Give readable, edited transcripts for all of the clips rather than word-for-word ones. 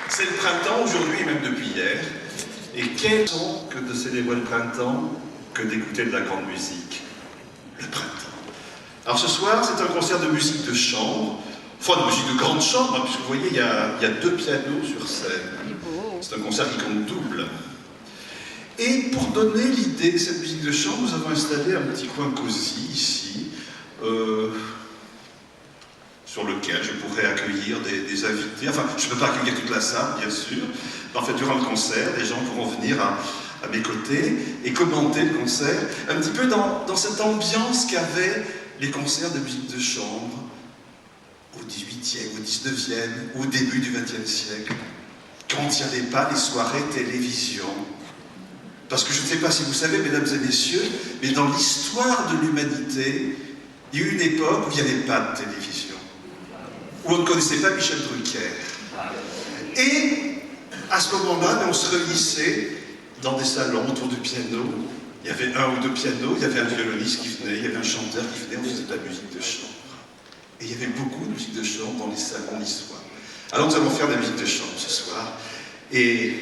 C'est le printemps aujourd'hui et même depuis hier. Et quel temps que de célébrer le printemps que d'écouter de la grande musique. Le printemps. Alors ce soir, c'est un concert de musique de chambre, enfin de musique de grande chambre, hein, puisque vous voyez, il y a 2 pianos sur scène. C'est un concert qui compte double. Et pour donner l'idée de cette musique de chambre, nous avons installé un petit coin cosy ici, sur lequel je pourrais accueillir des invités. Enfin, je ne peux pas accueillir toute la salle, bien sûr. En fait, durant le concert, les gens pourront venir à mes côtés et commenter le concert, un petit peu dans cette ambiance qu'avaient les concerts de musique de chambre au 18e, au 19e, au début du 20e siècle, quand il n'y avait pas les soirées télévision. Parce que je ne sais pas si vous savez, mesdames et messieurs, mais dans l'histoire de l'humanité, il y a eu une époque où il n'y avait pas de télévision, où on ne connaissait pas Michel Drucker. Et à ce moment-là, on se réunissait dans des salons autour du piano. Il y avait 1 ou 2 pianos, il y avait un violoniste qui venait, il y avait un chanteur qui venait, on faisait de la musique de chambre. Et il y avait beaucoup de musique de chambre dans les salons niçois. Alors nous allons faire de la musique de chambre ce soir, et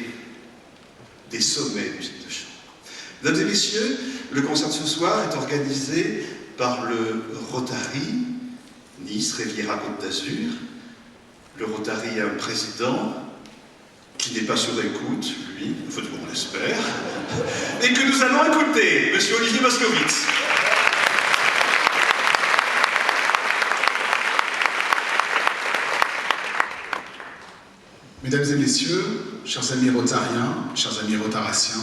des sommets de musique de chambre. Mesdames et messieurs, le concert de ce soir est organisé par le Rotary, Nice, Riviera, Côte d'Azur. Le Rotary a un président qui n'est pas sur écoute, lui, enfin, on l'espère, et que nous allons écouter, monsieur Olivier Moscovitz. Mesdames et messieurs, chers amis rotariens, chers amis rotaraciens,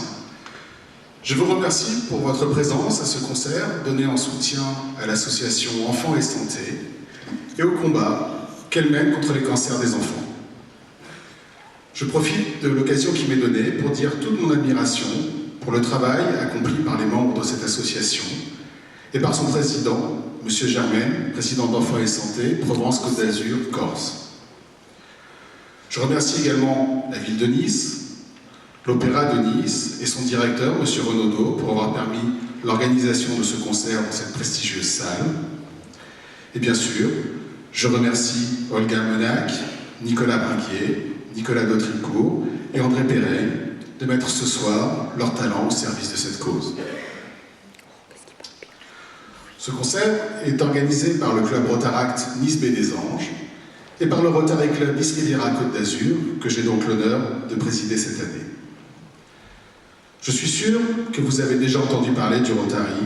je vous remercie pour votre présence à ce concert donné en soutien à l'association Enfants et Santé et au combat qu'elle mène contre les cancers des enfants. Je profite de l'occasion qui m'est donnée pour dire toute mon admiration pour le travail accompli par les membres de cette association et par son président, M. Germaine, président d'Enfants et Santé, Provence-Côte d'Azur, Corse. Je remercie également la ville de Nice, l'Opéra de Nice et son directeur, M. Renaudot, pour avoir permis l'organisation de ce concert dans cette prestigieuse salle. Et bien sûr, je remercie Olga Menac, Nicolas Brinquier, Nicolas Dautricourt et André Perret de mettre ce soir leur talent au service de cette cause. Ce concert est organisé par le club Rotaract Nice Baie des Anges et par le Rotary Club Nice Riviera Côte d'Azur, que j'ai donc l'honneur de présider cette année. Je suis sûr que vous avez déjà entendu parler du Rotary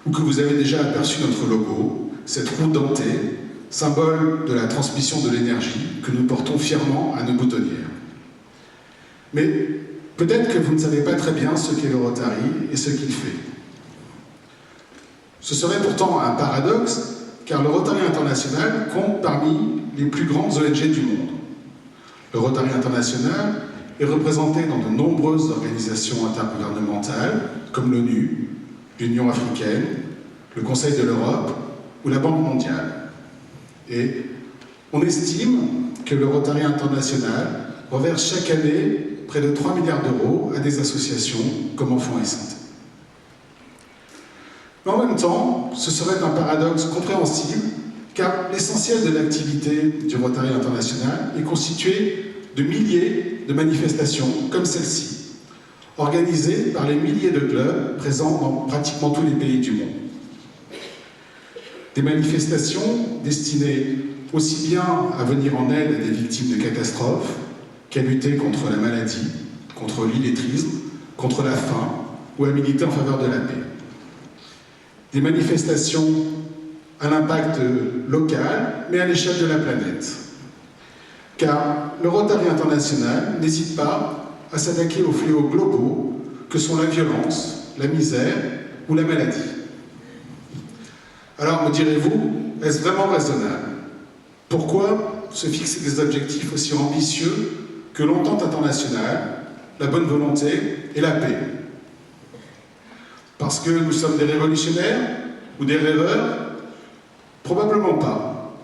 ou que vous avez déjà aperçu notre logo, cette roue dentée, symbole de la transmission de l'énergie que nous portons fièrement à nos boutonnières. Mais peut-être que vous ne savez pas très bien ce qu'est le Rotary et ce qu'il fait. Ce serait pourtant un paradoxe, car le Rotary International compte parmi les plus grandes ONG du monde. Le Rotary International est représenté dans de nombreuses organisations intergouvernementales, comme l'ONU, l'Union africaine, le Conseil de l'Europe ou la Banque mondiale. Et on estime que le Rotary International reverse chaque année près de 3 milliards d'euros à des associations comme Enfants et Santé. Mais en même temps, ce serait un paradoxe compréhensible, car l'essentiel de l'activité du Rotary International est constitué de milliers de manifestations comme celle-ci, organisées par les milliers de clubs présents dans pratiquement tous les pays du monde. Des manifestations destinées aussi bien à venir en aide à des victimes de catastrophes qu'à lutter contre la maladie, contre l'illettrisme, contre la faim ou à militer en faveur de la paix. Des manifestations à l'impact local, mais à l'échelle de la planète. Car le Rotary International n'hésite pas à s'attaquer aux fléaux globaux que sont la violence, la misère ou la maladie. Alors, me direz-vous, est-ce vraiment raisonnable? Pourquoi se fixer des objectifs aussi ambitieux que l'entente internationale, la bonne volonté et la paix? Parce que nous sommes des révolutionnaires ou des rêveurs? Probablement pas.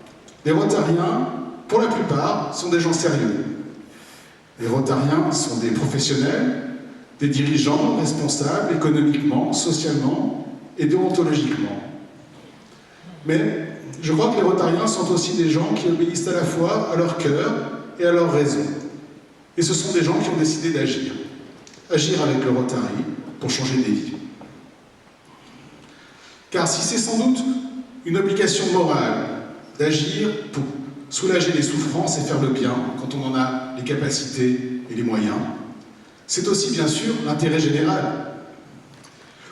Les Rotariens, pour la plupart, sont des gens sérieux. Les Rotariens sont des professionnels, des dirigeants responsables économiquement, socialement et déontologiquement. Mais je crois que les Rotariens sont aussi des gens qui obéissent à la fois à leur cœur et à leurs raisons. Et ce sont des gens qui ont décidé d'agir. Agir avec le Rotary pour changer des vies. Car si c'est sans doute une obligation morale d'agir pour soulager les souffrances et faire le bien quand on en a les capacités et les moyens, c'est aussi bien sûr l'intérêt général.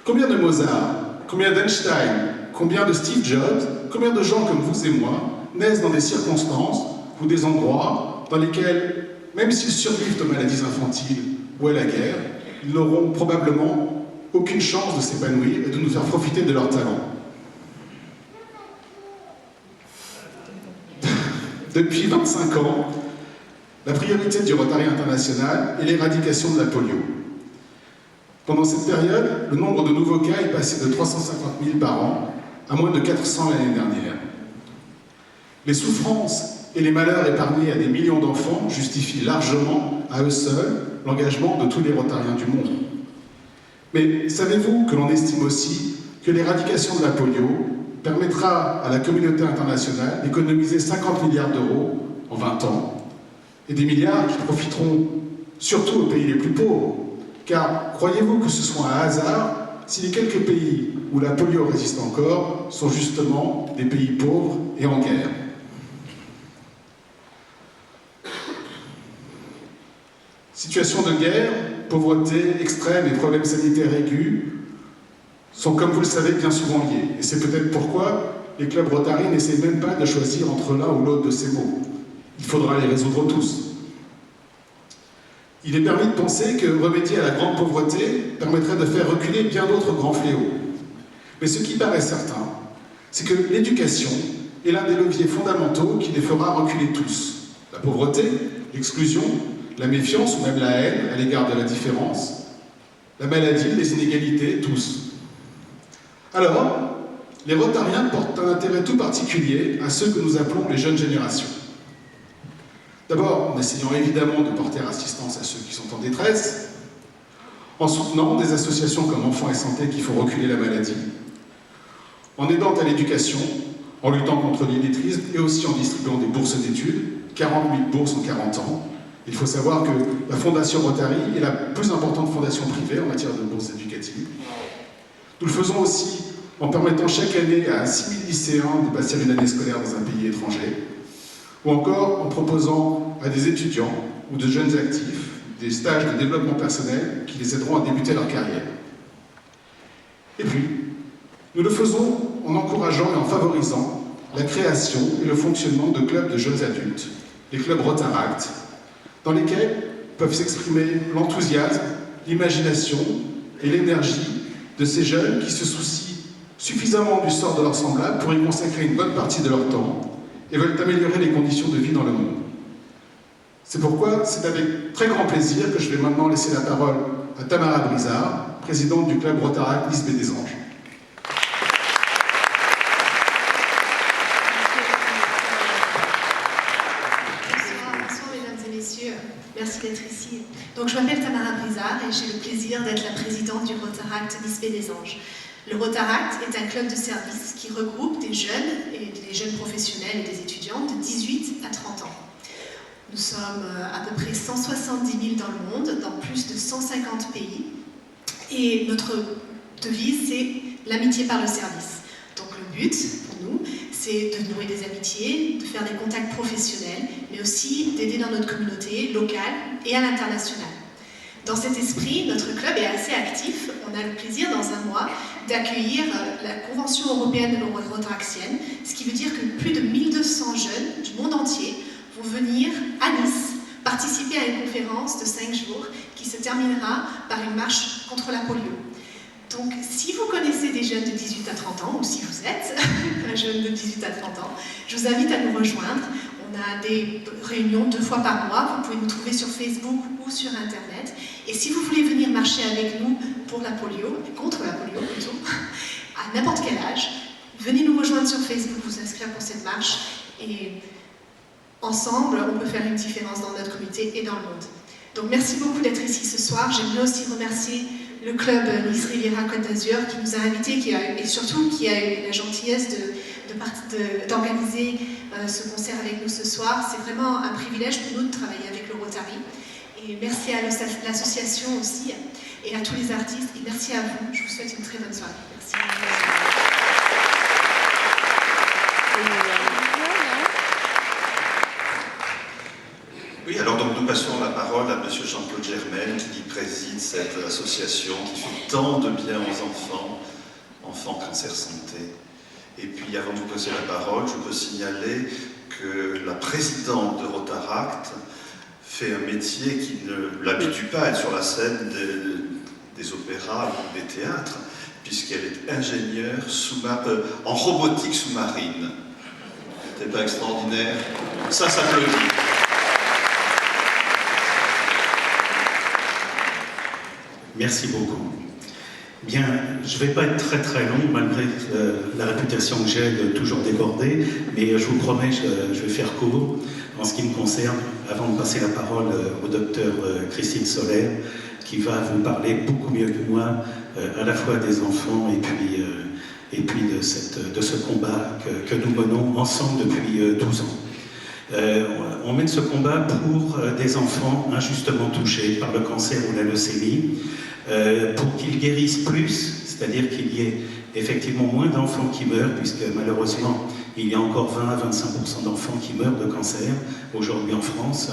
Combien de Mozart, combien d'Einstein, combien de Steve Jobs, combien de gens comme vous et moi naissent dans des circonstances ou des endroits dans lesquels, même s'ils survivent aux maladies infantiles ou à la guerre, ils n'auront probablement aucune chance de s'épanouir et de nous faire profiter de leur talent. Depuis 25 ans, la priorité du Rotary International est l'éradication de la polio. Pendant cette période, le nombre de nouveaux cas est passé de 350 000 par an à moins de 400 l'année dernière. Les souffrances et les malheurs épargnés à des millions d'enfants justifient largement, à eux seuls, l'engagement de tous les Rotariens du monde. Mais savez-vous que l'on estime aussi que l'éradication de la polio permettra à la communauté internationale d'économiser 50 milliards d'euros en 20 ans, et des milliards qui profiteront surtout aux pays les plus pauvres. Car croyez-vous que ce soit un hasard si les quelques pays où la polio résiste encore sont justement des pays pauvres et en guerre? Situation de guerre, pauvreté extrême et problèmes sanitaires aigus sont, comme vous le savez, bien souvent liés. Et c'est peut-être pourquoi les clubs Rotary n'essaient même pas de choisir entre l'un ou l'autre de ces mots. Il faudra les résoudre tous. Il est permis de penser que remédier à la grande pauvreté permettrait de faire reculer bien d'autres grands fléaux. Mais ce qui paraît certain, c'est que l'éducation est l'un des leviers fondamentaux qui les fera reculer tous. La pauvreté, l'exclusion, la méfiance ou même la haine à l'égard de la différence, la maladie, les inégalités, tous. Alors, les Rotariens portent un intérêt tout particulier à ceux que nous appelons les jeunes générations. D'abord, en essayant évidemment de porter assistance à ceux qui sont en détresse, en soutenant des associations comme Enfants et Santé qui font reculer la maladie, en aidant à l'éducation, en luttant contre l'illettrisme et aussi en distribuant des bourses d'études, 40 000 bourses en 40 ans. Il faut savoir que la Fondation Rotary est la plus importante fondation privée en matière de bourses éducatives. Nous le faisons aussi en permettant chaque année à 6 000 lycéens de passer une année scolaire dans un pays étranger, ou encore en proposant à des étudiants ou de jeunes actifs des stages de développement personnel qui les aideront à débuter leur carrière. Et puis, nous le faisons en encourageant et en favorisant la création et le fonctionnement de clubs de jeunes adultes, les clubs Rotaract, dans lesquels peuvent s'exprimer l'enthousiasme, l'imagination et l'énergie de ces jeunes qui se soucient suffisamment du sort de leurs semblables pour y consacrer une bonne partie de leur temps et veulent améliorer les conditions de vie dans le monde. C'est pourquoi c'est avec très grand plaisir que je vais maintenant laisser la parole à Tamara Brizard, présidente du club Rotaract Nice Baie des Anges. Bonsoir mesdames et messieurs, merci d'être ici. Donc je m'appelle Tamara Brizard et j'ai le plaisir d'être la présidente du Rotaract Nice Baie des Anges. Le Rotaract est un club de service qui regroupe des jeunes et des jeunes professionnels et des étudiants de 18 à 30 ans. Nous sommes à peu près 170 000 dans le monde, dans plus de 150 pays. Et notre devise, c'est l'amitié par le service. Donc le but, pour nous, c'est de nouer des amitiés, de faire des contacts professionnels, mais aussi d'aider dans notre communauté locale et à l'international. Dans cet esprit, notre club est assez actif. On a le plaisir, dans un mois, d'accueillir la Convention européenne rotaractienne, ce qui veut dire que plus de 1200 jeunes du monde entier vont venir à Nice participer à une conférence de 5 jours qui se terminera par une marche contre la polio. Donc, si vous connaissez des jeunes de 18 à 30 ans, ou si vous êtes un jeune de 18 à 30 ans, je vous invite à nous rejoindre. On a des réunions 2 fois par mois, vous pouvez nous trouver sur Facebook ou sur Internet. Et si vous voulez venir marcher avec nous pour la polio, contre la polio plutôt, à n'importe quel âge, venez nous rejoindre sur Facebook, vous inscrire pour cette marche. Et ensemble, on peut faire une différence dans notre communauté et dans le monde. Donc merci beaucoup d'être ici ce soir. J'aimerais aussi remercier le club Nice Riviera Côte d'Azur qui nous a invités et surtout qui a eu la gentillesse de d'organiser ce concert avec nous ce soir. C'est vraiment un privilège pour nous de travailler avec le Rotary. Et merci à l'association aussi et à tous les artistes. Et merci à vous. Je vous souhaite une très bonne soirée. Merci. Oui, alors donc nous passons la parole à M. Jean-Claude Germaine qui préside cette association qui fait tant de bien aux enfants cancer santé. Et puis avant de vous passer la parole, je peux signaler que la présidente de Rotaract fait un métier qui ne l'habitue pas à être sur la scène des opéras ou des théâtres, puisqu'elle est ingénieure en robotique sous-marine. C'était pas extraordinaire? Ça s'applaudit. Merci beaucoup. Bien, je ne vais pas être très très long, malgré la réputation que j'ai de toujours déborder, mais je vous promets, je vais faire court. En ce qui me concerne, avant de passer la parole au docteur Christine Soler, qui va vous parler beaucoup mieux que moi, à la fois des enfants et puis de ce combat que nous menons ensemble depuis 12 ans. On mène ce combat pour des enfants injustement touchés par le cancer ou la leucémie, pour qu'ils guérissent plus, c'est-à-dire qu'il y ait effectivement moins d'enfants qui meurent, puisque malheureusement il y a encore 20 à 25% d'enfants qui meurent de cancer aujourd'hui en France,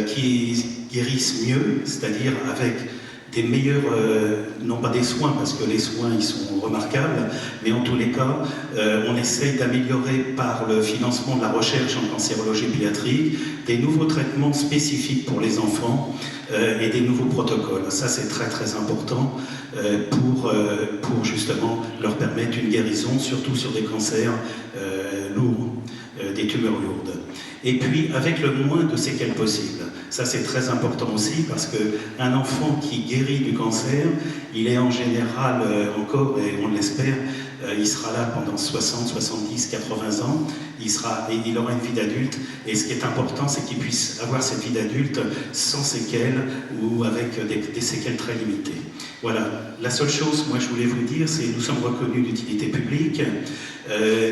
qui guérissent mieux, c'est-à-dire avec des meilleurs, non pas des soins, parce que les soins ils sont remarquables, mais en tous les cas, on essaye d'améliorer par le financement de la recherche en cancérologie pédiatrique des nouveaux traitements spécifiques pour les enfants et des nouveaux protocoles. Ça c'est très très important pour justement leur permettre une guérison, surtout sur des cancers lourds, des tumeurs lourdes. Et puis avec le moins de séquelles possible. Ça c'est très important aussi parce qu'un enfant qui guérit du cancer, il est en général encore, et on l'espère, il sera là pendant 60, 70, 80 ans, il aura une vie d'adulte, et ce qui est important c'est qu'il puisse avoir cette vie d'adulte sans séquelles ou avec des séquelles très limitées. Voilà, la seule chose, moi je voulais vous dire, c'est que nous sommes reconnus d'utilité publique,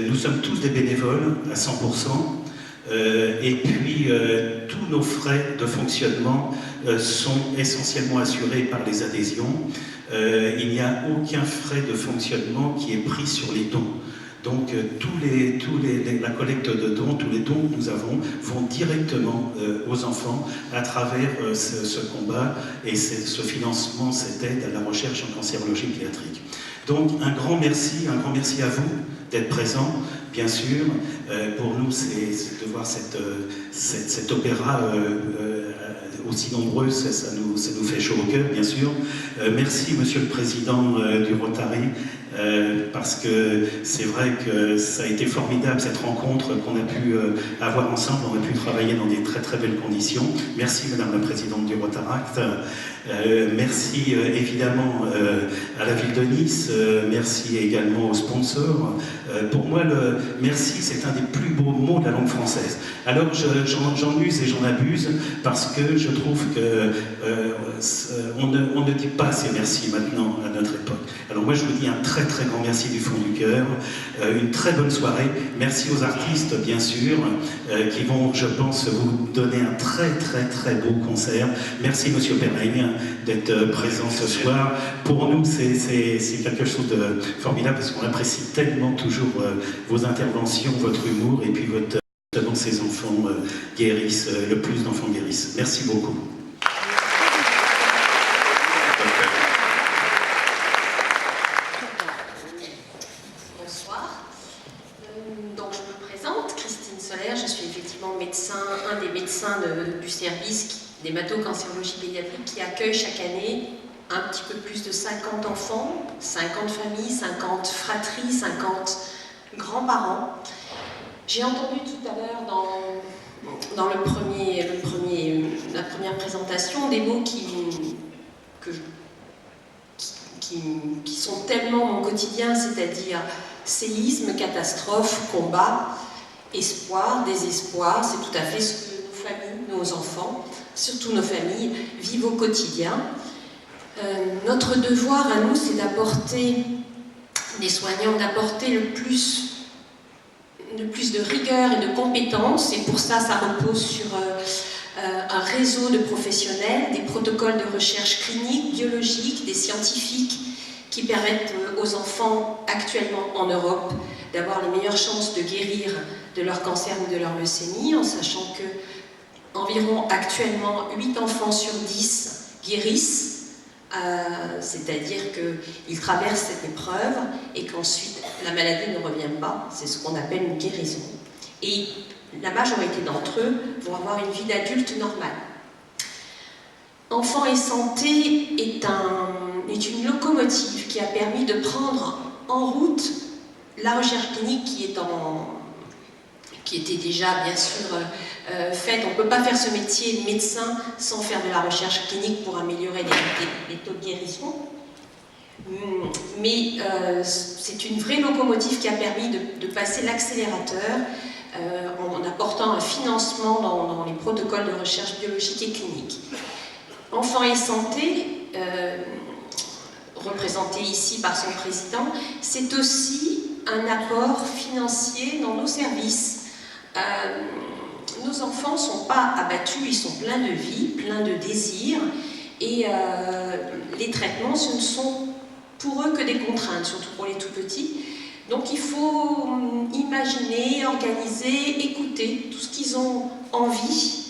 nous sommes tous des bénévoles à 100%, et puis tous nos frais de fonctionnement sont essentiellement assurés par les adhésions. Il n'y a aucun frais de fonctionnement qui est pris sur les dons. Donc la collecte de dons, tous les dons que nous avons vont directement aux enfants à travers ce combat et ce financement, cette aide à la recherche en cancérologie pédiatrique. Donc un grand merci à vous d'être présents, bien sûr. Pour nous, c'est de voir cet opéra aussi nombreux, ça nous fait chaud au cœur, bien sûr. Merci, Monsieur le Président du Rotary, parce que c'est vrai que ça a été formidable, cette rencontre qu'on a pu avoir ensemble. On a pu travailler dans des très très belles conditions. Merci, Madame la Présidente du Rotaract. Merci évidemment à la ville de Nice, merci également aux sponsors. Pour moi, le merci, c'est un des plus beaux mots de la langue française. Alors j'en use et j'en abuse parce que je trouve que on ne dit pas assez merci maintenant à notre époque. Alors moi je vous dis un très très grand merci du fond du cœur, une très bonne soirée. Merci aux artistes bien sûr qui vont, je pense, vous donner un très très très beau concert. Merci Monsieur Perrin d'être présent ce soir. Pour nous c'est quelque chose de formidable parce qu'on apprécie tellement toujours vos interventions, votre humour et puis notamment ces enfants guérissent, le plus d'enfants guérissent. Merci beaucoup. Bonsoir. Donc je me présente, Christine Soler, je suis effectivement un des médecins du service d'hémato-cancérologie pédiatrique qui accueille chaque année un petit peu plus de 50 enfants, 50 familles, 50 fratries, 50 grands-parents. J'ai entendu tout à l'heure dans la première présentation des mots qui sont tellement mon quotidien, c'est-à-dire séisme, catastrophe, combat, espoir, désespoir. C'est tout à fait ce que nos familles, nos enfants, surtout nos familles, vivent au quotidien. Notre devoir à nous, c'est d'apporter, les soignants, d'apporter le plus plus de rigueur et de compétences, et pour ça, ça repose sur un réseau de professionnels, des protocoles de recherche clinique, biologique, des scientifiques qui permettent aux enfants actuellement en Europe d'avoir les meilleures chances de guérir de leur cancer ou de leur leucémie, en sachant que environ actuellement 8 enfants sur 10 guérissent, c'est-à-dire qu'ils traversent cette épreuve et qu'ensuite la maladie ne revient pas, c'est ce qu'on appelle une guérison. Et la majorité d'entre eux vont avoir une vie d'adulte normale. Enfants et Santé est une locomotive qui a permis de prendre en route la recherche clinique qui était déjà bien sûr faite. On ne peut pas faire ce métier de médecin sans faire de la recherche clinique pour améliorer les taux de guérison. Mais c'est une vraie locomotive qui a permis de passer l'accélérateur en apportant un financement dans les protocoles de recherche biologique et clinique. Enfants et Santé, représenté ici par son président, c'est aussi un apport financier dans nos services. Nos enfants ne sont pas abattus, ils sont pleins de vie, pleins de désirs, et les traitements, ce ne sont pour eux que des contraintes, surtout pour les tout petits. Donc il faut imaginer, organiser, écouter tout ce qu'ils ont envie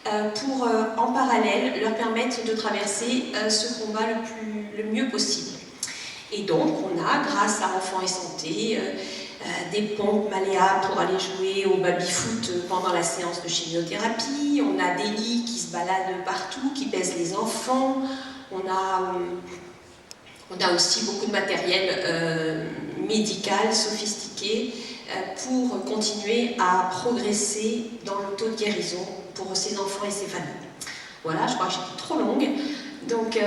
pour, en parallèle, leur permettre de traverser ce combat le mieux possible. Et donc, on a, grâce à Enfants et Santé, des pompes malléables pour aller jouer au baby-foot pendant la séance de chimiothérapie. On a des lits qui se baladent partout, qui pèsent les enfants. On a aussi beaucoup de matériel médical sophistiqué pour continuer à progresser dans le taux de guérison pour ces enfants et ces familles. Voilà, je crois que j'étais trop longue. Donc,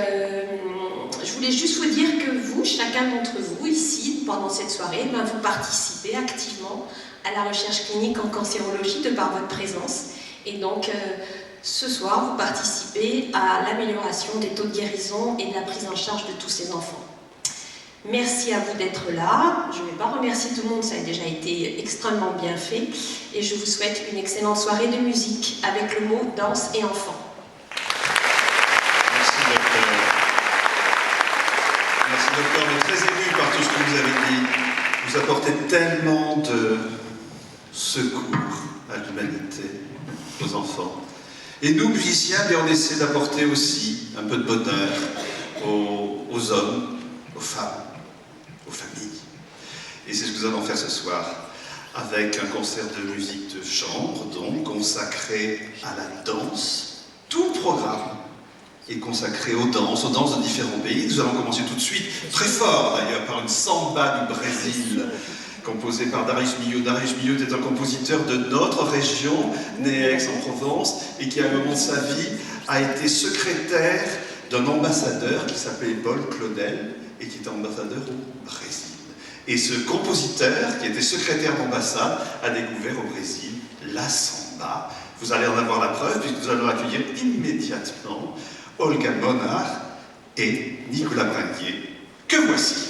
je voulais juste vous dire que vous, chacun d'entre vous, ici, pendant cette soirée, vous participez activement à la recherche clinique en cancérologie de par votre présence. Et donc, ce soir, vous participez à l'amélioration des taux de guérison et de la prise en charge de tous ces enfants. Merci à vous d'être là. Je ne vais pas remercier tout le monde, ça a déjà été extrêmement bien fait. Et je vous souhaite une excellente soirée de musique avec le mot danse et enfants. Merci docteur, on est très ému par tout ce que vous avez dit. Vous apportez tellement de secours à l'humanité, aux enfants. Et nous, musiciens, on essaie d'apporter aussi un peu de bonheur aux hommes, aux femmes, aux familles. Et c'est ce que nous allons faire ce soir, avec un concert de musique de chambre, donc consacré à la danse. Tout le programme est consacré aux danses de différents pays. Nous allons commencer tout de suite, très fort d'ailleurs, par une samba du Brésil, composée par Darius Milhaud. Darius Milhaud est un compositeur de notre région, né à Aix-en-Provence, et qui à un moment de sa vie a été secrétaire d'un ambassadeur qui s'appelait Paul Claudel, et qui était ambassadeur au Brésil. Et ce compositeur, qui était secrétaire d'ambassade, a découvert au Brésil la samba. Vous allez en avoir la preuve, puisque nous allons accueillir immédiatement Olga Monar et Nicolas Bringuier, que voici.